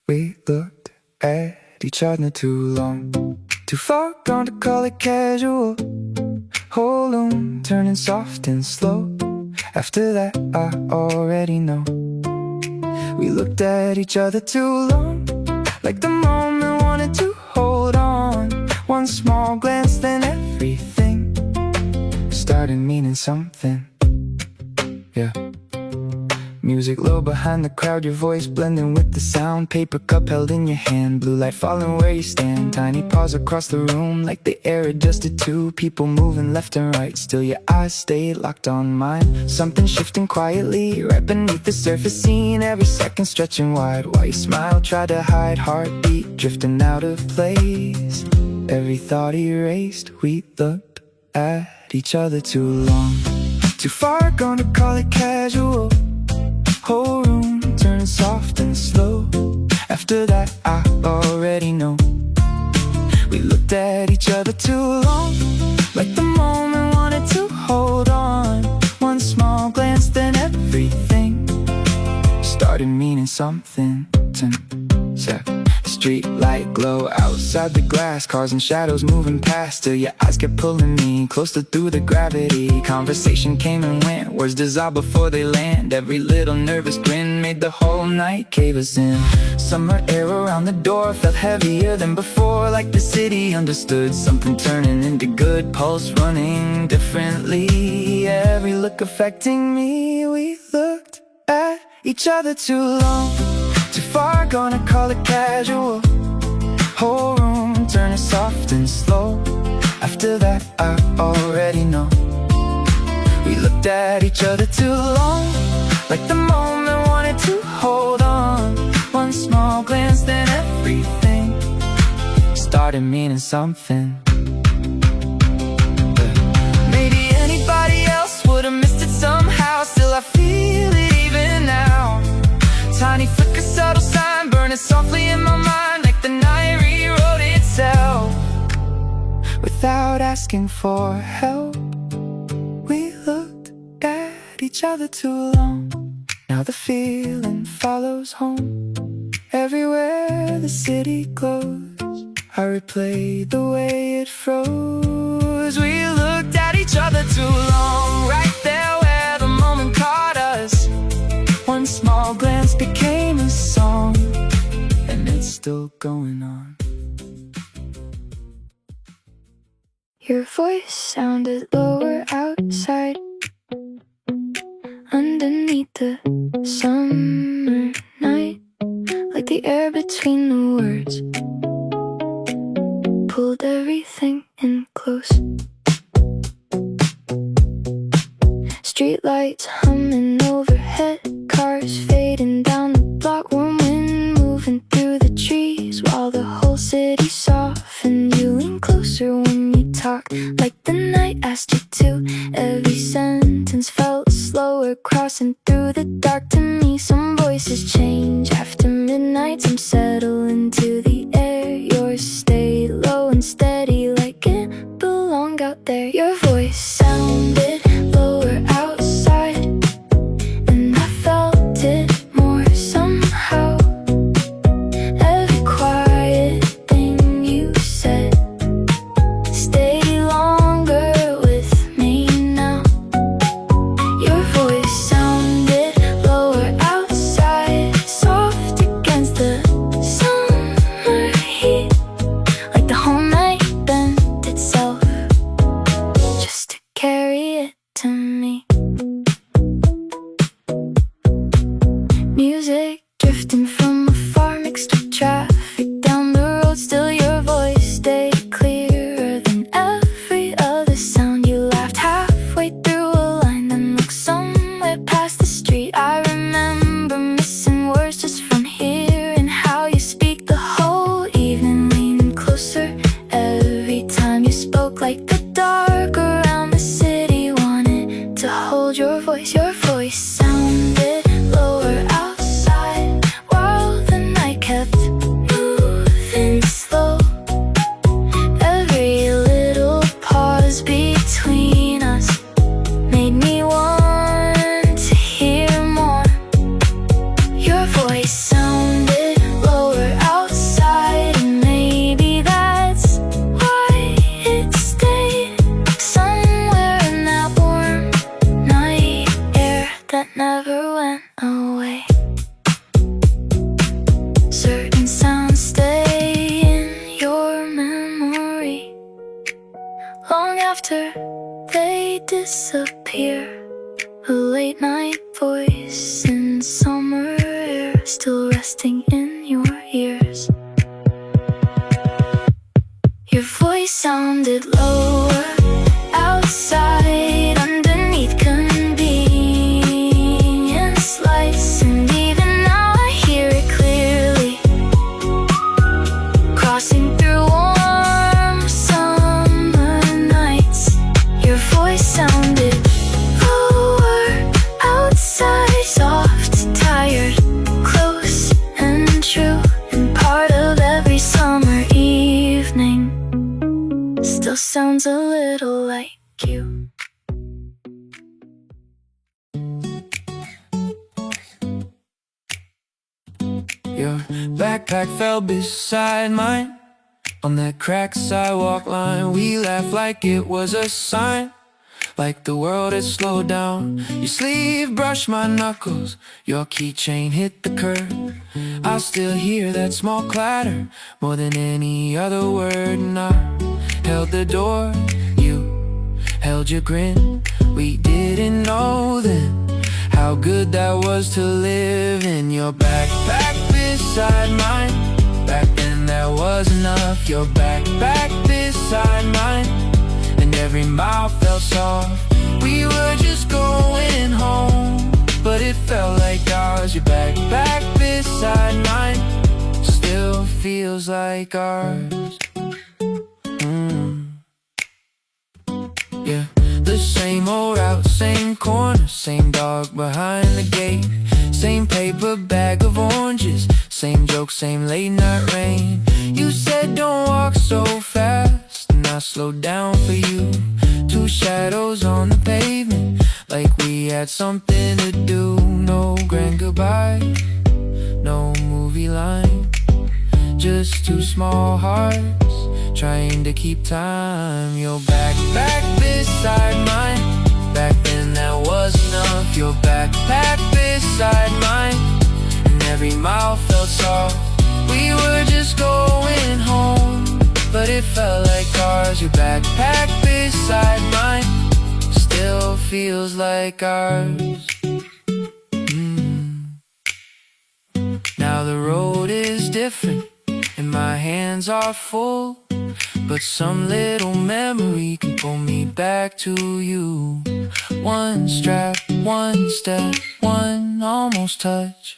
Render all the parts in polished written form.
We looked at each other too long, too far gone to call it casual. Whole room turning soft and slow. After that I already know. We looked at each other too long, like the moment wanted to hold on. One small glance, then everything started meaning something. Yeah. Music low behind the crowd, your voice blending with the sound. Paper cup held in your hand, blue light falling where you stand. Tiny pause across the room, like the air adjusted to people moving left and right. Still your eyes stayed locked on mine. Something shifting quietly, right beneath the surface scene. Every second stretching wide, while your smile tried to hide. Heartbeat drifting out of place, every thought erased. We looked at each other too long, too far gone to call it casual. Whole room turning soft and slow. After that I already know. We looked at each other too long, like the moment wanted to hold on. One small glance, then everything started meaning something. Street light glow outside the glass, cars and shadows moving past. Till your eyes kept pulling me closer through the gravity. Conversation came and went, words dissolve before they land. Every little nervous grin made the whole night cave us in. Summer air around the door felt heavier than before, like the city understood something turning into good. Pulse running differently, every look affecting me. We looked at each other too long, too far gone to call it casual. Whole room turning soft and slow. After that I already know. We looked at each other too long, like the moment wanted to hold on. One small glance, then everything started meaning something. Maybe anybody else would've missed it somehow. Still I feel it even now. Tiny flicker, subtle sign, burning softly in my mind, like the night rewrote itself. Without asking for help, we looked at each other too long. Now the feeling follows home. Everywhere the city glows, I replay the way it froze. We looked at each other too long, right there where the moment caught us. One small glance became a song, and it's still going on. Your voice sounded lower outside, underneath the summer night, like the air between the words pulled everything in close. Streetlights humming overhead, cars fading down the block, warm wind moving through the trees, while the whole city softened. You lean closer when you talk, like the night asked you to. Every sentence felt slower, crossing through the dark. To me some voices change after midnight, some settle into the air. Yours stayed low and steady, like it belonged out there. Your voice sounded lower outside, and I felt it more somehow. Every quiet thing you said stay longer with me now. Your voice sounded lower outside, soft against the summer disappear. A late night voice in summer air, still resting in your ears. Your voice sounded lower outside, underneath convenience lights, and even now I hear it clearly, crossing through warm summer nights. Your voice sounded lower outside, soft, tired, close and true, and part of every summer evening still sounds a little like you. Your backpack fell beside mine on that cracked sidewalk line. We laughed like it was a sign, like the world had slowed down. Your sleeve brushed my knuckles, your keychain hit the curb. I still hear that small clatter more than any other word. And I held the door, you held your grin. We didn't know then how good that was to live in. Your backpack beside mine, back then that was enough. Your backpack beside mine, and every mile felt soft. We were just going home, but it felt like ours. Your backpack beside mine still feels like ours. Yeah, the same old route, same corner, same dog behind the gate, same paper bag of oranges, same joke, same late night rain. You said don't walk so fast, and I slowed down for you. Two shadows on the pavement, like we had something to do. No grand goodbye, no movie line, just two small hearts trying to keep time. Your backpack beside mine, back then that was enough. Your backpack beside mine, and every mile felt soft. We were just going home, but it felt like ours. Your backpack beside mine still feels like ours. Now the road is different and my hands are full, but some little memory can pull me back to you. One strap, one step, one almost touch.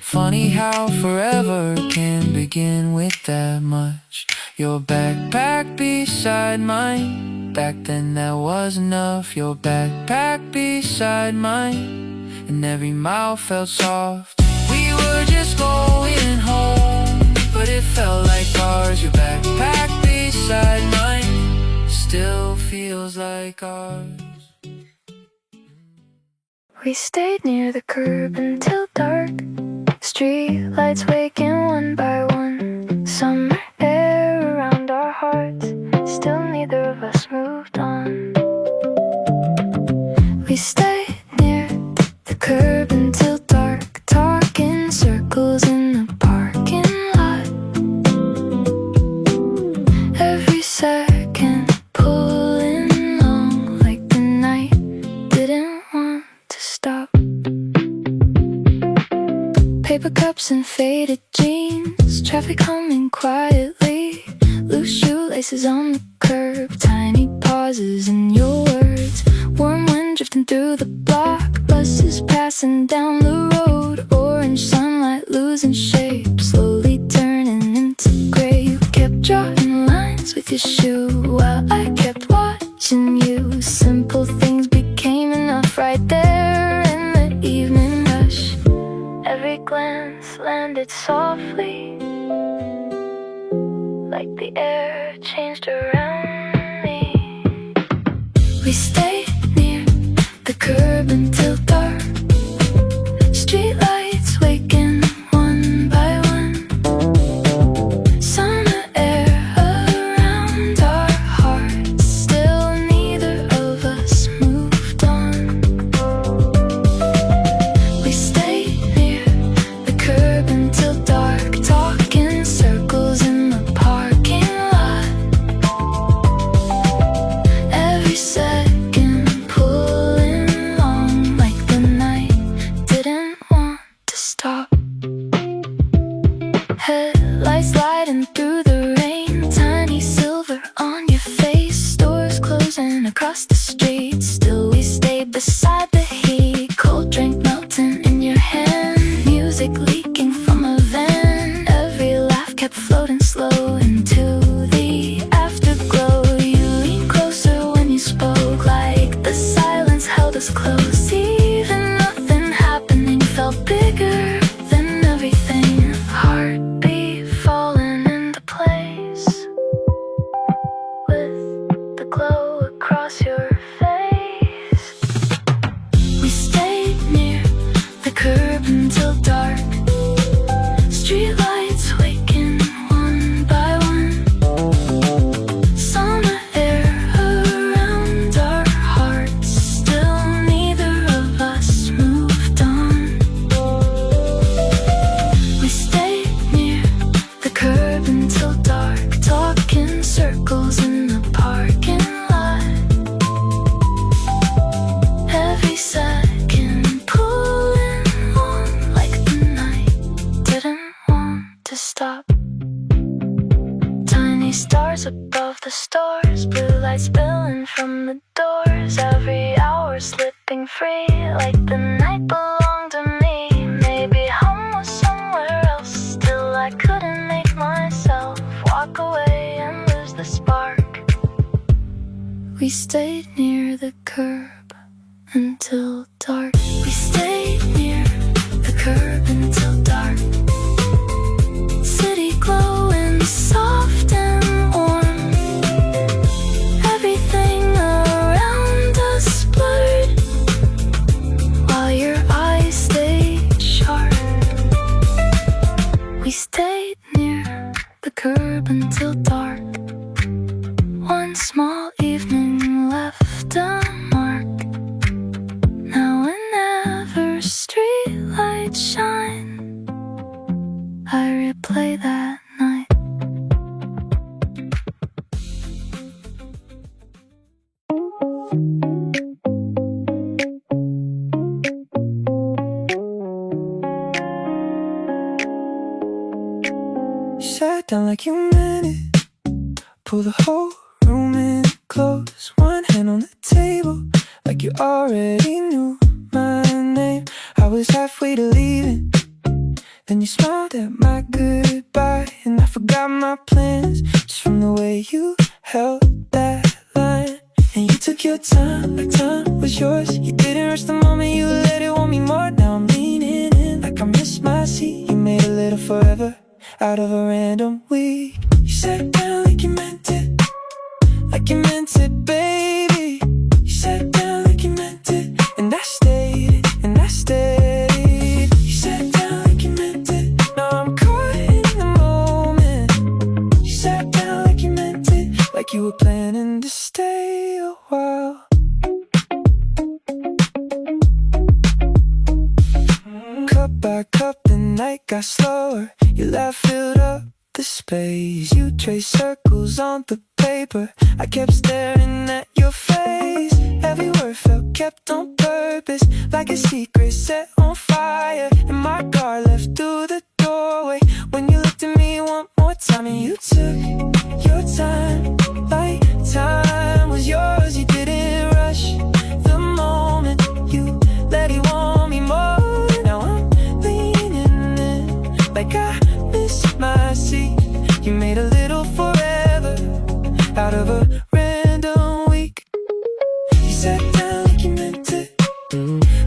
Funny how forever can begin with that much. Your backpack beside mine, back then that was enough. Your backpack beside mine, and every mile felt soft. We were just going home, but it felt like ours. Your backpack beside mine still feels like ours. We stayed near the curb until dark, street lights waking one by one. Summer air around our hearts, still neither of us moved on. We stayed near the curb until dark, talking circles in the parking lot. Every second pulling long, like the night didn't want to stop. Paper cups and faded jeans, traffic humming quietly, loose shoelaces on the curb, tiny pauses in your words, warm wind drifting through the block, buses passing down the road, orange sunlight losing shape, slowly turning into gray. You kept drawing lines with your shoe while I kept watching you. Simple things became enough right there in the evening rush. Every glance landed softly, like the air changed around me. We stayed near the curb until dark, street lights waking one by one. Summer air around our hearts, still neither of us moved on. We stayed near the curb until dark, talking circles in the parking lot. Every second Headlights lighting through the rain, tiny silver on your face. Stores closing across the street, still we stay beside the heat. Cold drink melting in your hand, music leaking from a van. Every laugh kept floating slow into the afterglow. You leaned closer when you spoke, like the silence held us close. Even nothing happening felt bigger than everything. Heartbeat falling into place, with the glow across your face. We stayed near the curb until dark, streetlights waking one by one. Summer air around our hearts, still neither of us moved on. We stayed near the curb until dark, talking circles in the parking lot. Every second pulling on, like the night didn't want to stop. Tiny stars above the stores, blue lights spilling from the doors. Every hour slipping free, like the night belonged to me. Maybe home was somewhere else, still I couldn't make myself walk away and lose the spark. We stayed near the curb until dark. We stayed near the curb until dark. City glowing soft and warm, everything around us blurred, while your eyes stayed sharp. We stayed near the curb until dark. One small evening left a mark. Now whenever streetlights shine, I replay that night. You sat down like you meant it, pull the whole room in close. One hand on the table, like you already knew my name. I was halfway to leaving, then you smiled at my goodbye, and I forgot my plans just from the way you held that line. And you took your time, like time was yours. You didn't rush the moment, you let it want me more. Now I'm leaning in like I missed my seat. You made a little forever out of a random week. You sat down like you meant it, like you meant it, baby. You sat down like you meant it, and I stayed, and I stayed. You sat down like you meant it, now I'm caught in the moment. You sat down like you meant it, like you were planning to stay a while. Cup by cup, the night got slower. Your laugh filled up the space. You traced circles on the paper. I kept staring at your face. Every word felt kept on purpose, like a secret set on fire. And my guard left through the doorway when you looked at me one more time. And you took your time, like time was yours. You didn't rush the moment, you let it want me more. Now I'm leaning in like I missed my seat. You made a little forever out of a random week. You sat down like you meant it,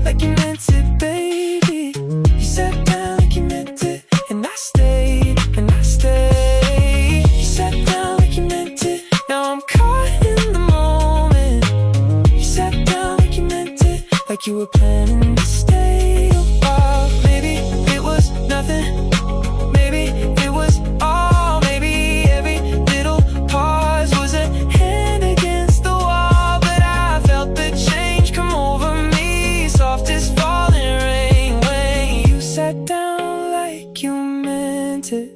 like you meant it, baby. You sat down like you meant it, and I stayed, and I stayed. You sat down like you meant it, now I'm caught in the moment. You sat down like you meant it, like you were planning to stay a while. Maybe it was nothing, maybe it was all, maybe every little pause was a hand against the wall. But I felt the change come over me, soft as falling rain, when you sat down like you meant it.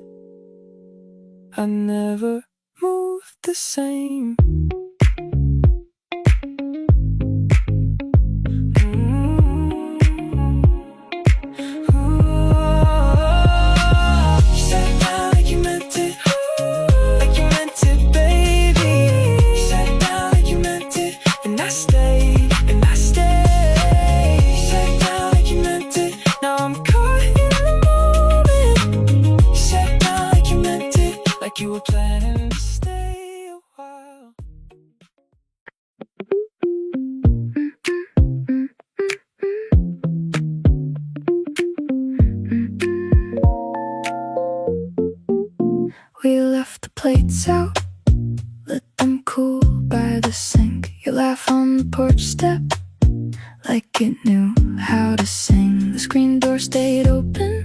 I never moved the same. You sat down like you were planning to stay a while. We left the plates out, let them cool by the sink. You laugh on the porch step like it knew how to sing. The screen door stayed open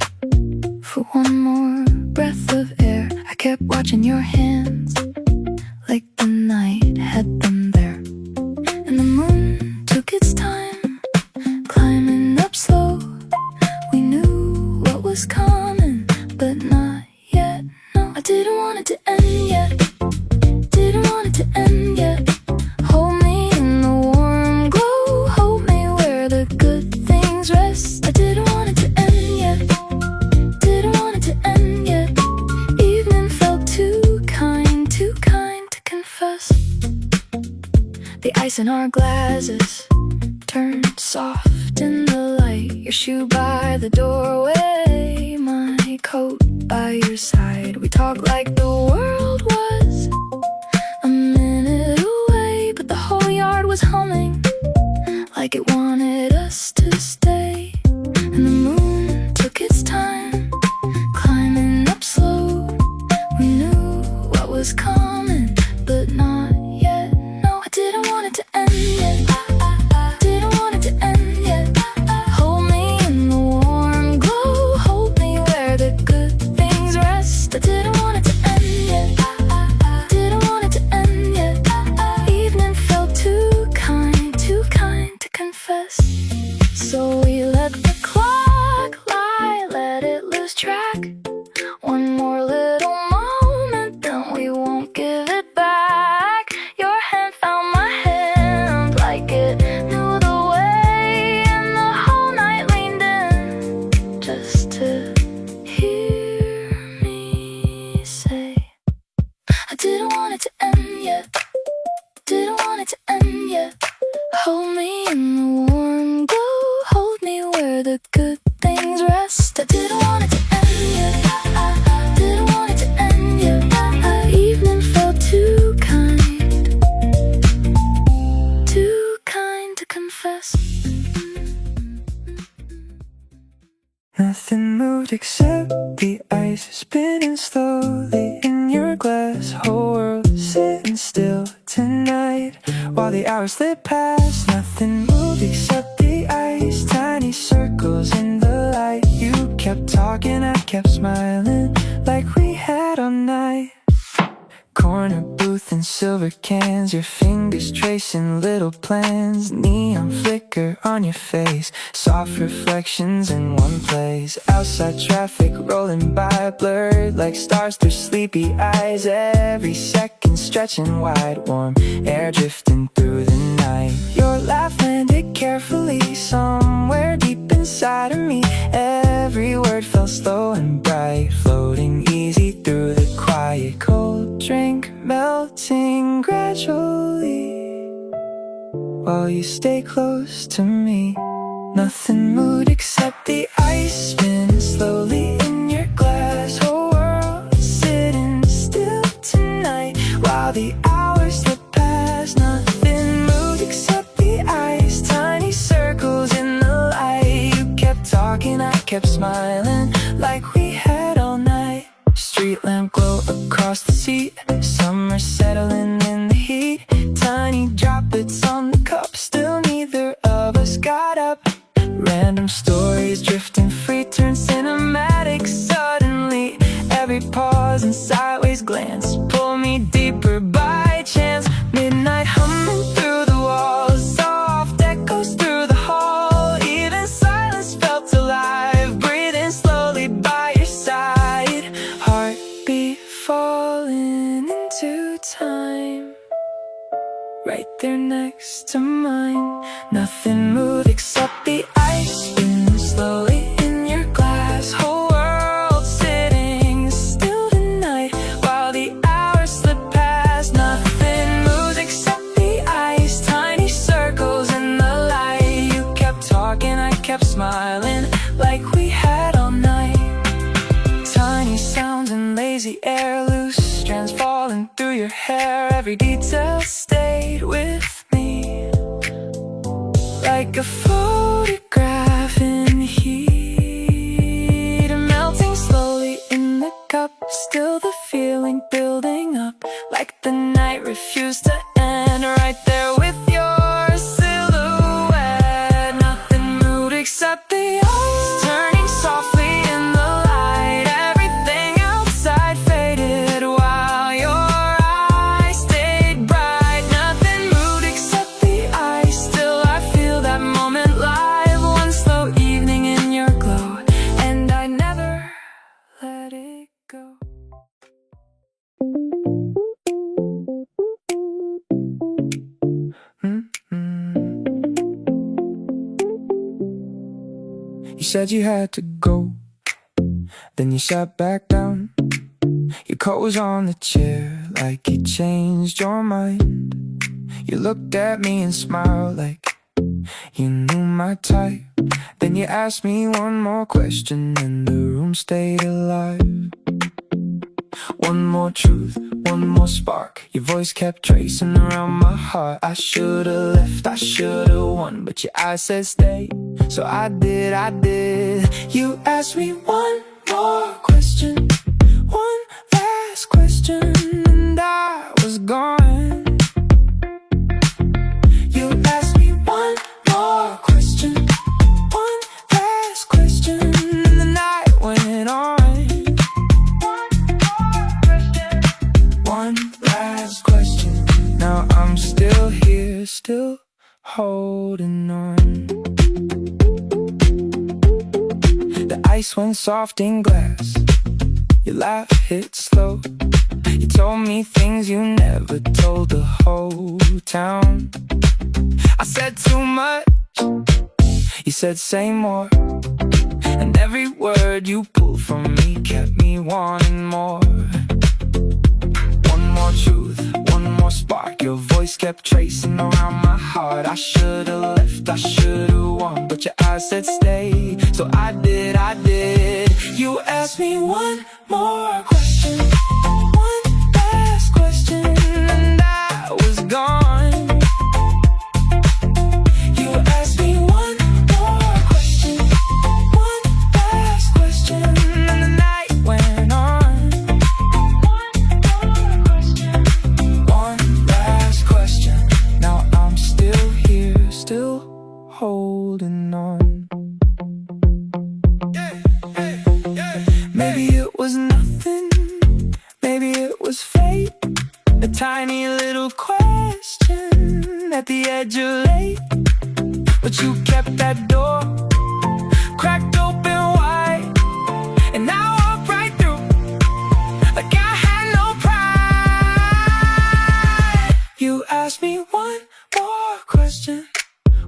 for one more breath of air. I kept watching your hands like the night had them there. And the moon took its time, climbing up slow. We knew what was coming, but not yet. No, I didn't want it to end yet. Didn't want it to end yet. Hold me in the warm glow, hold me where the good things rest. I didn't want it to end yet. Didn't want it to end yet. Evening felt too kind to confess. The ice in our glasses turned soft in the light. Your shoe by the doorway, my coat by your side. We talked like the world was a minute away, but the whole yard was humming like it wanted us to stay. And the moon took its time, climbing up slow. We knew what was coming, but not yet. No, I didn't want it to end yet. Didn't want it to end yet. Hold me in the warm glow, hold me where the good things rest. I didn't want it to end yet. Didn't want it to end yet. Evening felt too kind to confess. So we let the clock lie, let it lose track. One more little moment, then we won't give it back. Your hand found my hand like it knew the way, and the whole night leaned in just to hear me say, I didn't want it to end yet. Didn't want it to end yet. Hold me in the warm glow, hold me where the good things rest. I didn't want it to end yet. Didn't want it to end yet. Evening felt too kind to confess. Nothing moved except the ice spinning slowly in your glass. Whole world sitting still tonight while the hours slip past. Nothing moved except the ice, tiny circles in the light. You kept talking, I kept smiling like we had all night. Corner booth and silver cans, your fingers tracing little plans. Neon flicker on your face, soft reflections in one place. Outside traffic rolling by, blurred like stars through sleepy eyes. Every second stretching wide, warm air drifting through the night. Your laugh landed carefully somewhere deep inside of me. Every word felt slow and bright, floating easy through the quiet. Cold drink melting gradually while you stay close to me. Nothing moved except the ice spinning slowly in your glass. Whole world sitting still tonight while the hours slip past. Nothing moved except the ice, tiny circles in the light. You kept talking, I kept smiling like we had all night. Street lamp glow across the seat, summer settling in the heat. Tiny droplets on the cup, still neither of us got up. Random stories drifting free, turn cinematic suddenly. Every pause and sideways glance pull me deeper by chance. Midnight humming through the walls, soft echoes through the hall. Even silence felt alive, breathing slowly by your side. Heartbeat falling into time, right there next to mine. Nothing moved except the ice spinning slowly in your glass. Whole world sitting still tonight while the hours slip past. Nothing moves except the ice, tiny circles in the light. You kept talking, I kept smiling like we had all night. Tiny sounds and lazy air, loose strands falling through your hair. Every detail stayed with me, like a photograph in heat, melting slowly in the cup. Still the feeling building up, like the night refused to end. Right there with your silhouette, nothing moved except the ice turning softly in the light. Everything outside faded while your eyes stayed bright. Nothing moved except the ice. Still I feel that moment live. One slow evening in your glow, and I never let it go. You said you had to go, then you sat back down. Your coat was on the chair, like you changed your mind. You looked at me and smiled like you knew my type. Then you asked me one more question, and the room stayed alive. One more truth, one more spark. Your voice kept tracing around my heart. I should've left, I should've won, but your eyes said stay, so I did. You asked me one more question, one last question, and I was gone. You asked me one more question, one last question, and the night went on. One last question. Now I'm still here, still holding on. The ice went soft in glass. Your laugh hit slow. You told me things you never told the whole town. I said too much, you said say more, and every word you pulled from me kept me wanting more. One more truth, one more spark. Your voice kept tracing around my heart. I should've left, I should've won, but your eyes said stay, so I did. You asked me one more question, one last question, and I was gone. You asked me one more question, one last question, and the night went on. One last question. Now I'm still here, still holding on. Maybe it was nothing, maybe it was fate. A tiny little question at the edge of late, but you kept that door cracked open wide, and I walked right through like I had no pride. You asked me one more question,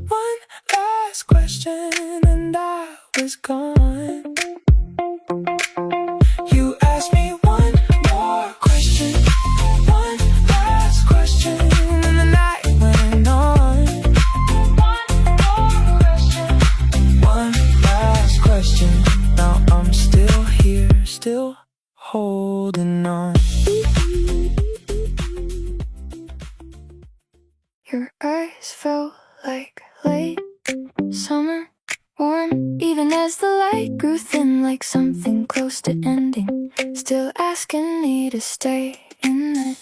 one last question, and I was gone. You asked me one more question, one last question, and the night went on. One last question. Now I'm still here, still holding on. Your eyes felt like late summer, warm, even as the light grew thin, like something close to ending, still asking me to stay in it.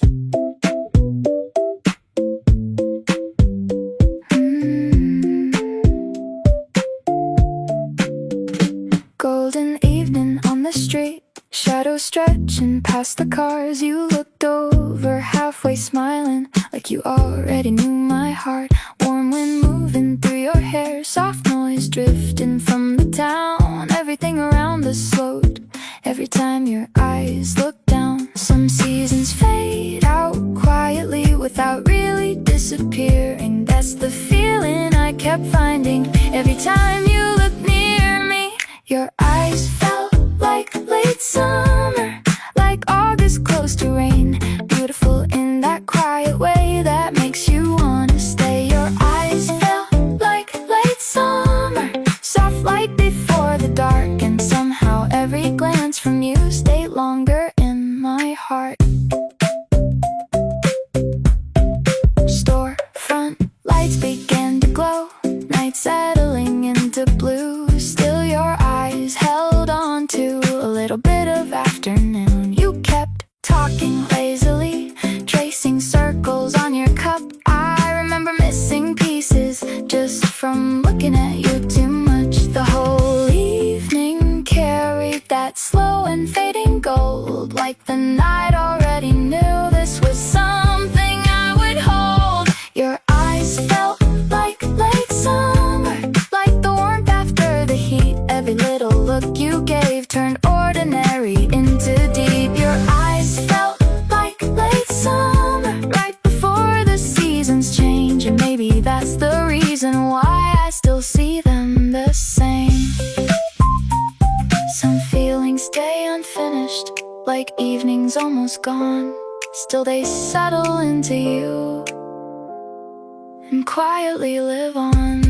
Golden evening on the street, shadows stretching past the cars. You looked over, halfway smiling, like you already knew my heart. Warm wind moving through your hair, soft noise drifting from the town. Everything around us slowed every time your eyes looked down. Some seasons fade out quietly without really disappearing. That's the feeling I kept finding every time you looked near me. Your eyes felt like late summer, like August close to rain, beautiful in that quiet way that makes you wanna stay. Your eyes felt like late summer, soft light before the dark, and somehow every glance from you stayed longer in my heart. like the night already knew this was something I would hold. Your eyes felt like late summer, like the warmth after the heat. Every little look you gave turned ordinary into deep. Your eyes felt like late summer, right before the seasons change. And maybe that's the reason why I still see them the same. Some feelings stay unfinished, like evenings almost gone. Still they settle into you and quietly live on.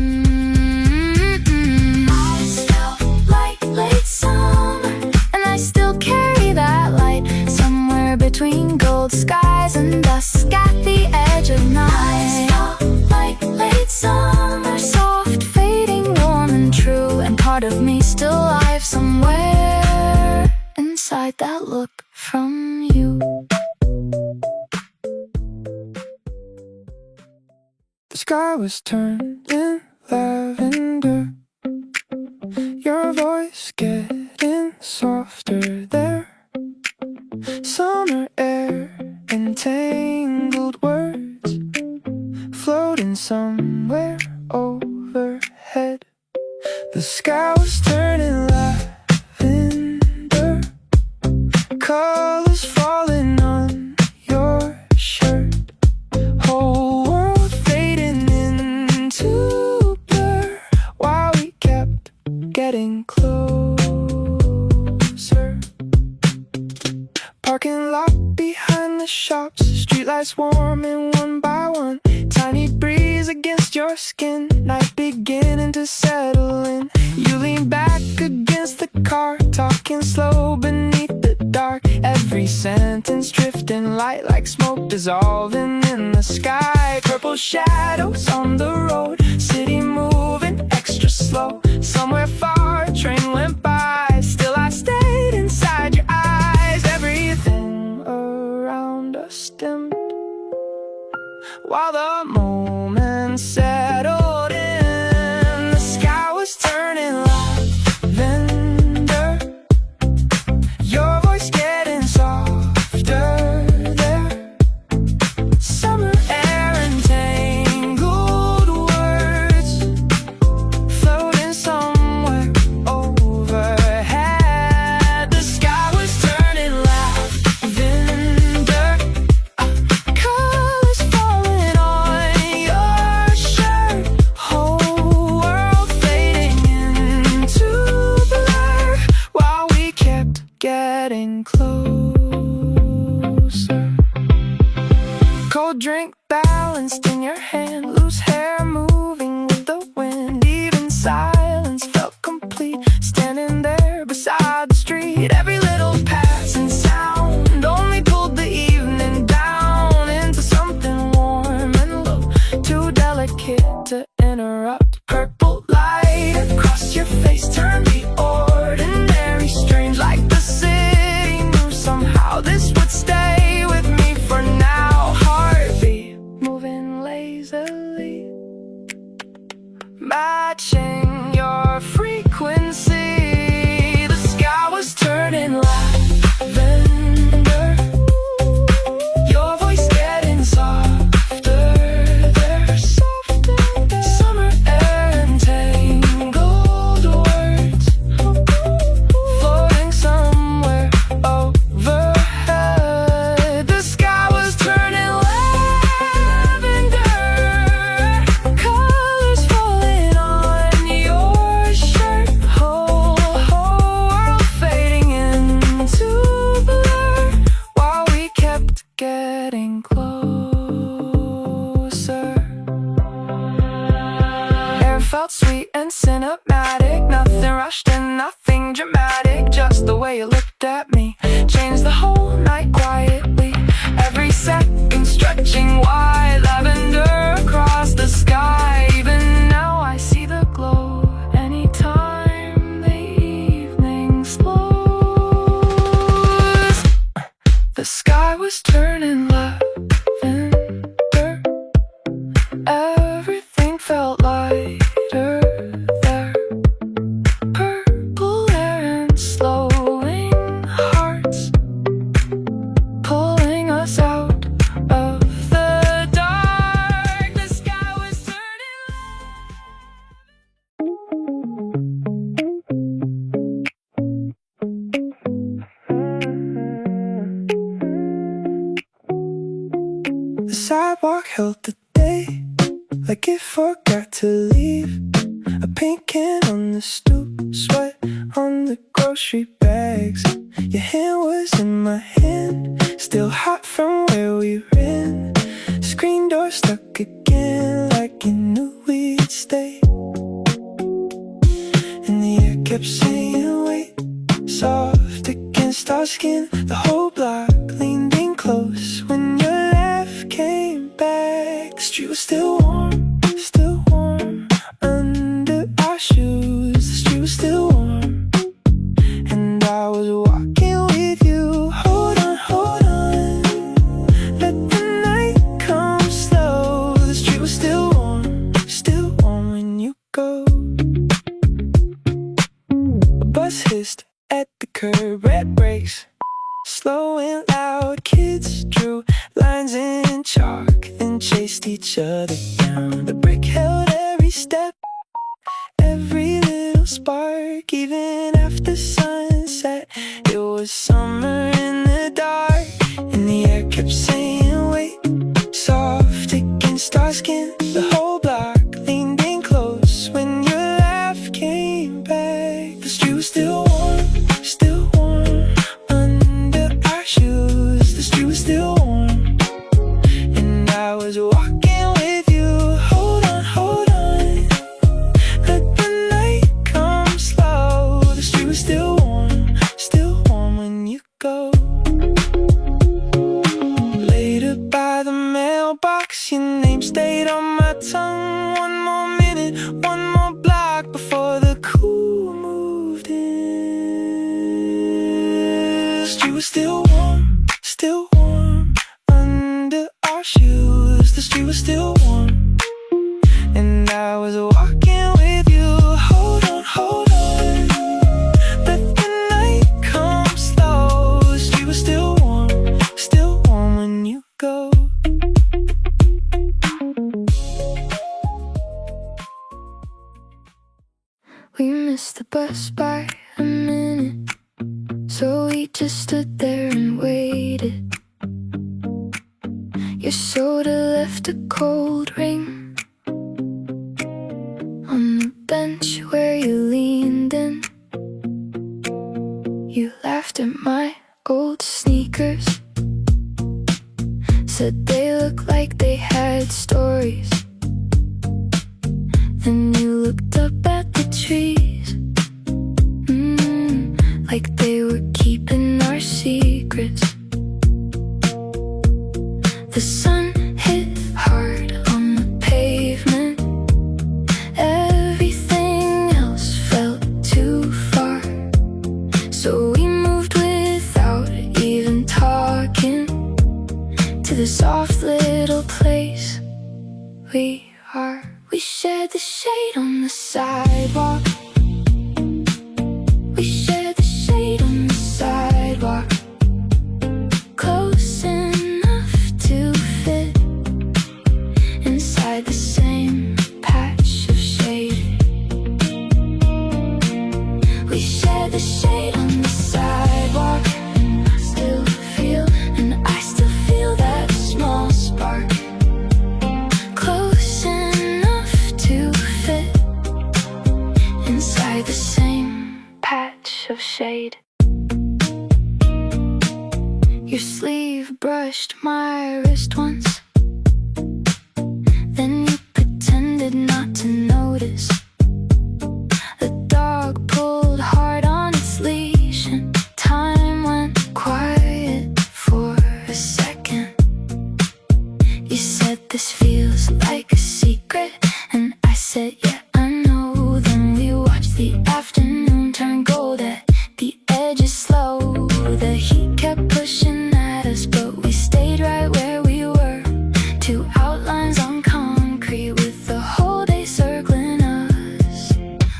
Eyes felt like late summer, and I still carry that light somewhere between gold skies and dusk at the edge of night. Eyes felt like late summer, soft, fading, warm and true. And part of me still alive somewhere inside that look from you. The sky was turning lavender, your voice getting softer there. Summer air, entangled words, floating somewhere overhead. The sky was turning lavender, colors falling on your shirt. Whole world fading into blur, while we kept getting closer. Parking lot behind the shops, streetlights warming one by one. Tiny breeze against your skin, night beginning to settle in. You lean back against the car, talking slow beneath the dark. Every sentence drifting light like smoke dissolving in the sky. Purple shadows on the road, city moving extra slow. Somewhere far a train went by, still I stayed inside your eyes. Everything around us dimmed while the moment settled in. The sky was turning lavender, your voice getting softer there. Summer air, entangled words, floating somewhere overhead. The sky was turning lavender, colors falling on your shirt. Whole world fading into blur, while we kept getting closer. Cold drink balanced in your hand, loose hair moving with the wind. Even silence felt complete, standing there beside the street. Every little passing sound only pulled the evening down into something warm and low, too delicate to interrupt. Purple light across your face turned the ordinary strange, like the city knew somehow this would stay with me for now. Heartbeat moving lazily, matching your frequency. The sky was turning lavender, your voice getting softer there. Summer air, entangled words, floating somewhere overhead. The sky was turning lavender, colors falling on your shirt. Whole world fading into blur, while we kept getting closer. Air felt sweet and cinematic, nothing rushed and nothing dramatic. Just the way you looked at me changed the whole night quietly. Every second stretching wide, lavender across the sky. Even now I see the glow anytime the evening slows. The sky was turning lavender, everything felt lighter there. Purple air and slowing hearts, The sidewalk held the day like it forgot to leave. A paint can on the stoop, sweat on the grocery bags. Your hand was in my hand, still hot from where we ran. Screen door stuck again, like you knew we'd stay. And the air kept saying wait, soft against our skin. The whole block leaned in close when your laugh came back. The street was still warm, still warm under our shoes. The street was still warm, and I was walking with you. Hold on, hold on, let the night come slow. The street was still warm when you go. A bus hissed at the curb, red brakes, slow and loud. Kids drew lines in chalk and chased each other down. The brick held every step, every little spark. Even after sunset, it was summer in the dark. And the air kept saying wait, soft against our skin. The whole block leaned in close when your laugh came back. The street was still warm under our shoes. The street was still warm, and I was walking with you. Hold on, hold on, let the night come slow. The street was still warm when you go. Later by the mailbox, your name stayed on my tongue. One more minute, one more block before the cool moved in. The street was still warm under our shoes. The street was still warm, and I was walking with you. Hold on, hold on, let the night come slow. The street was still warm when you go. We missed the bus by a minute, so we just stood there and waited. Your soda left a cold ring on the bench where you leaned in. You laughed at my old sneakers, said they looked like they had stories. Then you looked up at the trees, like they were keeping our secrets. The sun hit hard on the pavement. Everything else felt too far, so we moved without even talking to the soft little place we are. We shared the shade on the sidewalk. We shared the shade on the sidewalk, close enough to fit inside the same patch of shade. We shared the shade on the sidewalk, and I still feel that small spark, close enough to fit inside the same patch of shade. Your sleeve brushed my wrist once, then you pretended not to notice. The dog pulled hard on its leash, and time went quiet for a second. You said this feels like a secret, and I said yeah, I know. Then we watched the afternoon turn gold at the edges slow. The heat kept pushing at us, but we stayed right where we were. Two outlines on concrete with the whole day circling us.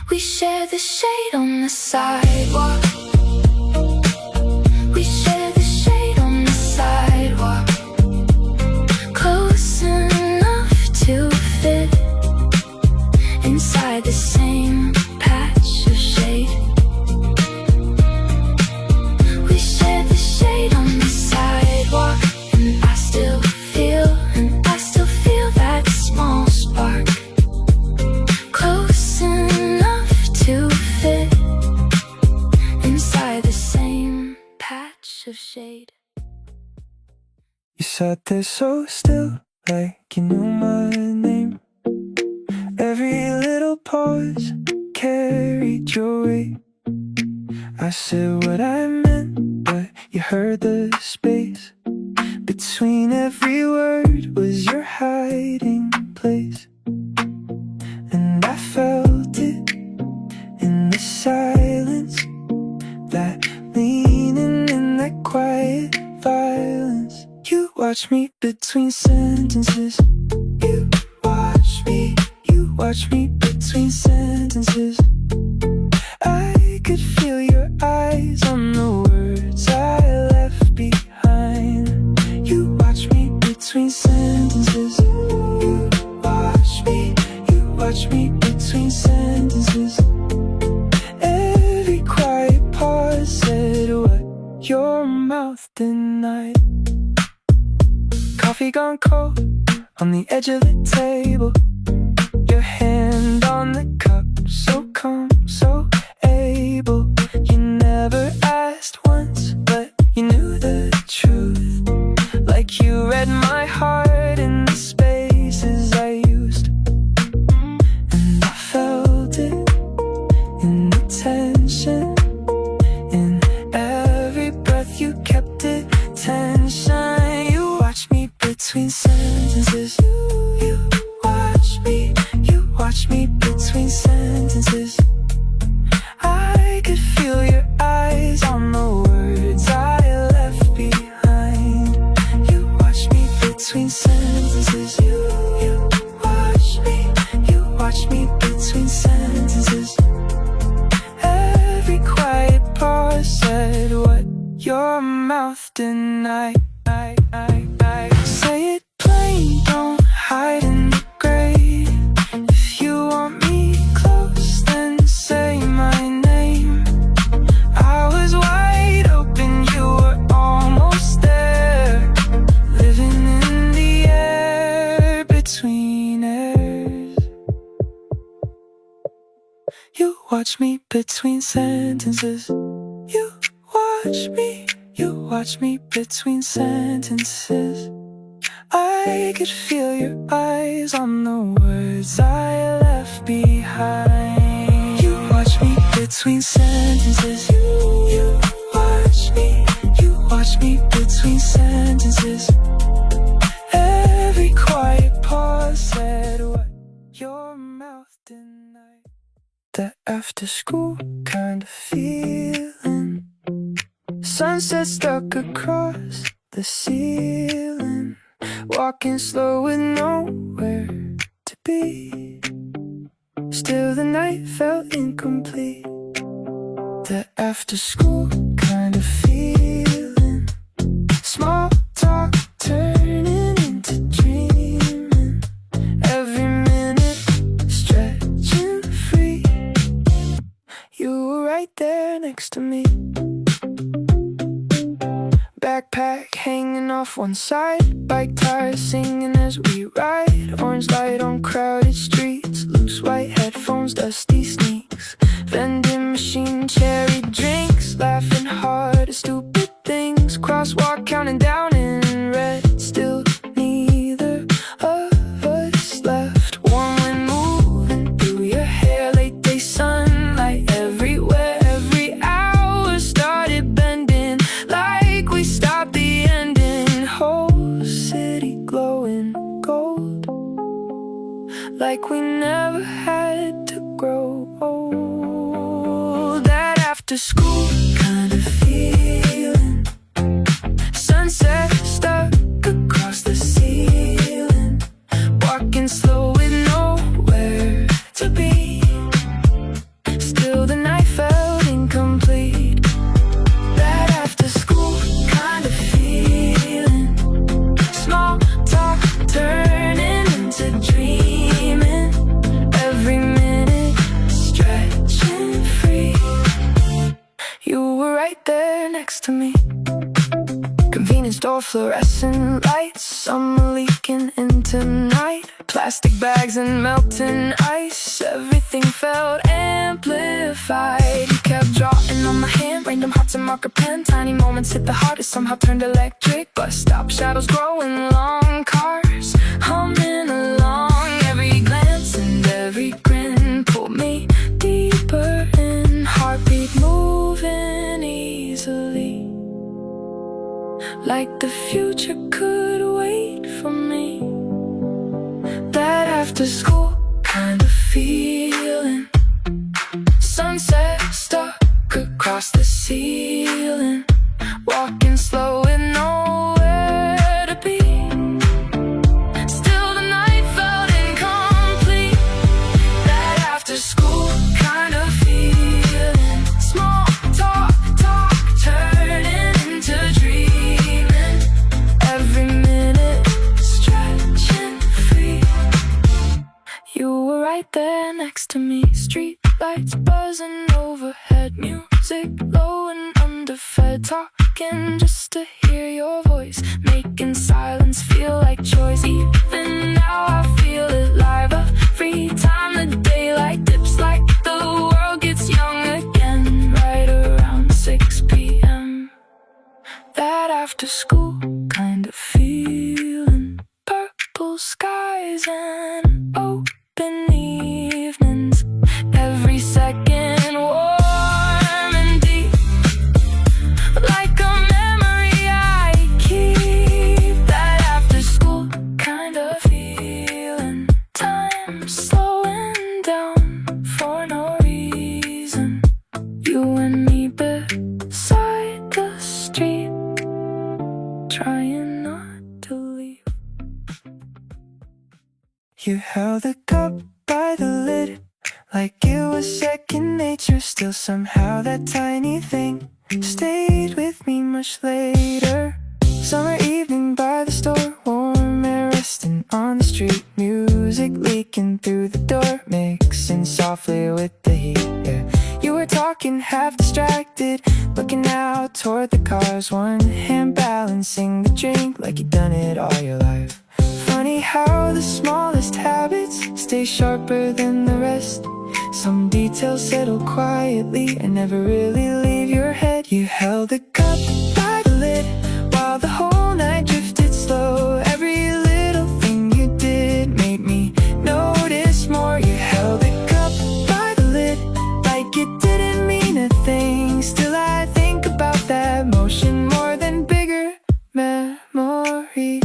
We shared the shade on the sidewalk. We shared the shade on the sidewalk, close enough to fit inside the same patch of shade. We shared the shade on the sidewalk, and I still feel sat there so still, like you knew my name. Every little pause carried your weight. I said what I meant, but you heard the space. Between every word was your hiding place. And I felt it in the silence, that leaning in that quiet violence. You watch me between sentences. You watch me between sentences. I could feel your eyes on the words I left behind. You watch me between sentences. You watch me between sentences. Every quiet pause said what your mouth denied. Coffee gone cold on the edge of the table. Your hand on the cup, so calm, so able. You never asked once, but you knew the truth. Like you read my heart in the spaces I used. And I felt it in the tension. In every breath you kept it tension. You watch me between sentences. You watch me between sentences. I could feel your eyes on the words I left behind. You watch me between sentences. You watch me between sentences. Every quiet pause said what your mouth denied. Say it plain, don't hide in the gray. If you want me close, then say my name. I was wide open, you were almost there. Living in the air between airs. You watch me between sentences. You watch me between sentences. I could feel your eyes on the words I left behind. You watch me between sentences. You watch me between sentences. Every quiet pause said what your mouth denied. That after school kind of feeling. Sunset stuck across the ceiling. Walking slow with nowhere to be. Still the night felt incomplete. The after school kind of feeling. Small talk turning into dreaming. Every minute stretching free. You were right there next to me. Backpack hanging off one side. Bike tires singing as we ride. Orange light on crowded streets. Loose white headphones, dusty sneaks. Vending machine, cherry drinks. Laughing hard at stupid things. Crosswalk counting down in red. Still neither of us left. Warm wind moving through your hair. Late day sunlight everywhere. Every hour started bending. Like we stopped the ending. Whole city glowing gold. Like we never had to grow old. That after school kind of feeling. Sunset stuck across the ceiling. Walking slow with nowhere to be. Still the night felt incomplete. That after school kind of feeling. Small talk turning into dreaming. Every minute stretching free. You were right there next to me. Convenience store, fluorescent lights. Summer leaking into night. Plastic bags and melting ice, everything felt amplified. You kept drawing on my hand, random hearts and marker pen. Tiny moments hit the heart, it somehow turned electric. Bus stop shadows growing long, cars humming along. Every glance and every grin pulled me deeper in, heartbeat moving easily, like the future could wait for me. That after school kind of feeling, sunset stuck across the ceiling, walking slow with nowhere to be. Still the night felt incomplete. That after school kind of feeling, small talk turning into dreaming. Every minute stretching free. You were right there next to me. Street lights buzzing overhead, music low and underfed, talking just to hear your voice, making silence feel like choice. Even now I feel it live, every time the daylight dips, like the world gets young again, right around 6 p.m. That after school kind of feeling, purple skies and open evenings, every second warm and deep, like a memory I keep. That after school kind of feeling, time slowing down for no reason. You and me beside the street, trying not to leave. You held the cup by the lid, like it was second nature. Still somehow that tiny thing stayed with me much later. Summer evening by the store, warm air resting on the street, music leaking through the door, mixing softly with the heat. Yeah, you were talking half distracted, looking out toward the cars, one hand balancing the drink like you'd done it all your life. Funny how the smallest habits stay sharper than the rest. Some details settle quietly and never really leave your head. You held the cup by the lid while the whole night drifted slow. Every little thing you did made me notice more. You held the cup by the lid like it didn't mean a thing. Still I think about that motion more than bigger memories.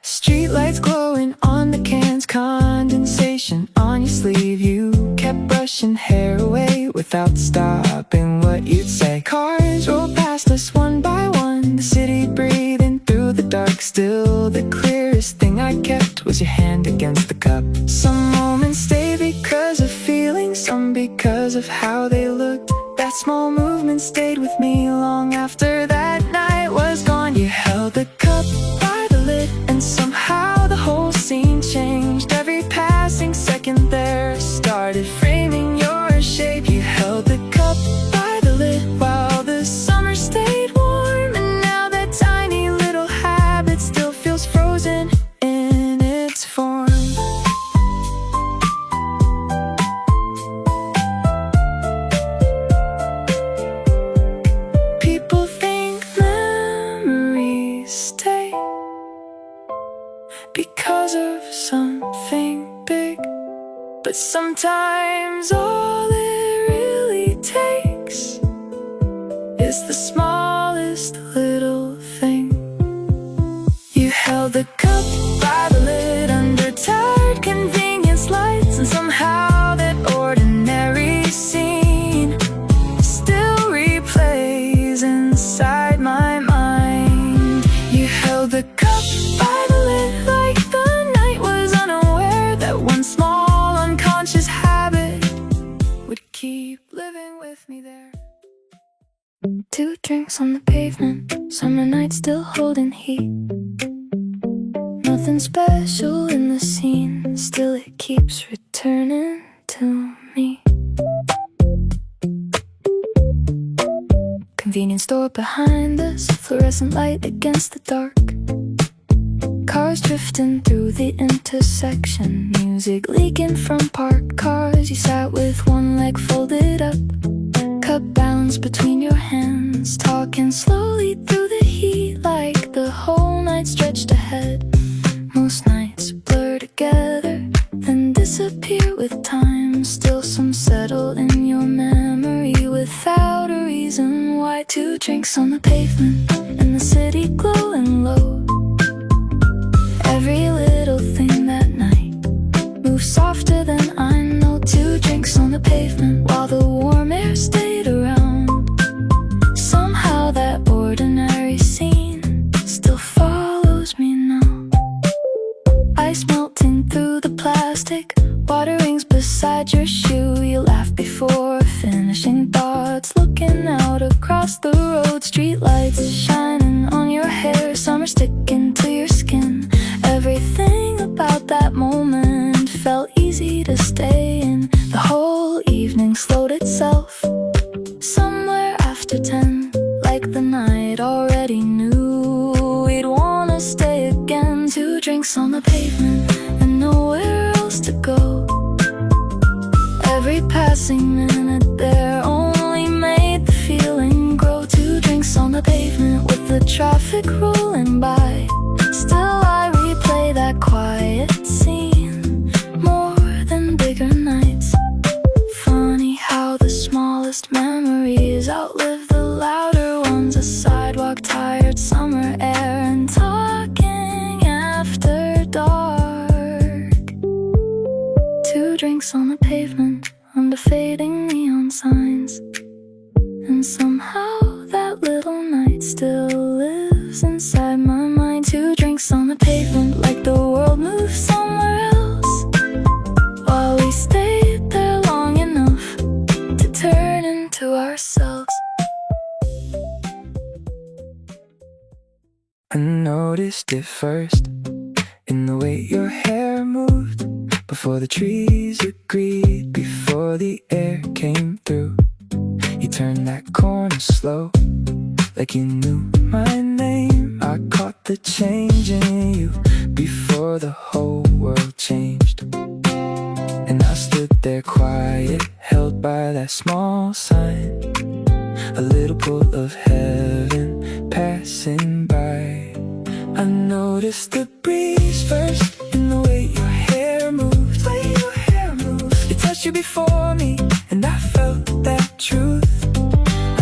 Streetlights glowing on the cans, condensation on your sleeve. You kept brushing hair away without stopping what you'd say. Cars rolled past us one by one, the city breathing through the dark. Still the clearest thing I kept was your hand against the cup. Some moments stay because of feeling, some because of how they looked. That small movement stayed with me long after that night was gone. You held the cup by the lid and somehow the whole scene changed. Every passing second there started framing your shape. You held the cup by the lid while the summer stayed warm, and now that tiny little habit still feels frozen in its form. People think memories stay because of something big, but sometimes all it really takes is the smallest little thing. You held the cup by the lid under tired convenience lights, and somehow that ordinary scene still replays inside my mind. You held the cup by the lid like the night was unaware that one small unconscious habit would keep living with me there. 2 drinks on the pavement, summer night still holding heat. Nothing special in the scene, still it keeps returning to me. Convenience store behind us, fluorescent light against the dark. Cars drifting through the intersection, music leaking from parked cars. You sat with one leg folded up, cup balanced between your hands, talking slowly through the heat like the whole night stretched ahead. Most nights blur together, then disappear with time. Still some settle in your memory without a reason why. 2 drinks on the pavement and the city glowing low. Every little thing that night moves softer than I know. 2 drinks on the pavement while the warm air stayed around. Somehow that ordinary scene still follows me now. Ice melting through the plastic, water rings beside your shoe. You laugh before finishing thoughts, looking out across the road. Streetlights shining on your hair, summer sticking to your skin. Everything about that moment felt easy to stay in. The whole evening slowed itself somewhere after 10, like the night already knew we'd wanna stay again. 2 drinks on the pavement and nowhere else to go. Every passing minute there only made the feeling grow. 2 drinks on the pavement with the traffic rolling by. Still I replay that quiet scene more than bigger nights. Funny how the smallest memories outlive the louder ones. A sidewalk, tired summer air, and talking after dark. 2 drinks on the pavement under fading neon signs, and somehow that little night still lives inside my mind. 2 drinks on the pavement like the world moved somewhere else, while we stayed there long enough to turn into ourselves. I noticed it first in the way your hair moved, before the trees agreed, before the air came through. You turned that corner slow, like you knew my name. I caught the change in you before the whole world changed. And I stood there quiet, held by that small sign. A little pull of heaven passing by. I noticed the breeze first in the way your hair moved, It touched you before me, and I felt that truth.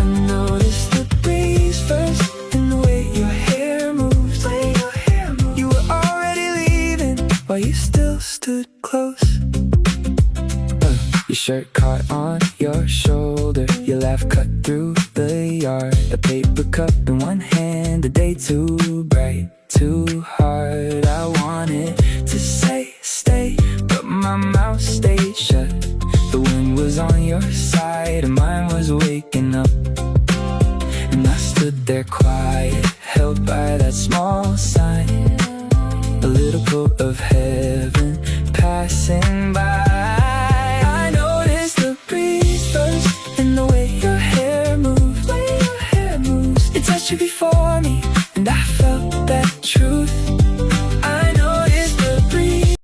I noticed the breeze first in the way your hair moved, You were already leaving while you still stood close. Your shirt caught on your shoulder, your laugh cut through the yard. A paper cup in one hand, a day too bright, too hard. I wanted to say stay, but my mouth stayed shut. The wind was on your side and mine was waking up. And I stood there quiet, held by that small sign. A little pull of heaven passing by. I noticed the breeze first in the way your hair moved, It touched you before me,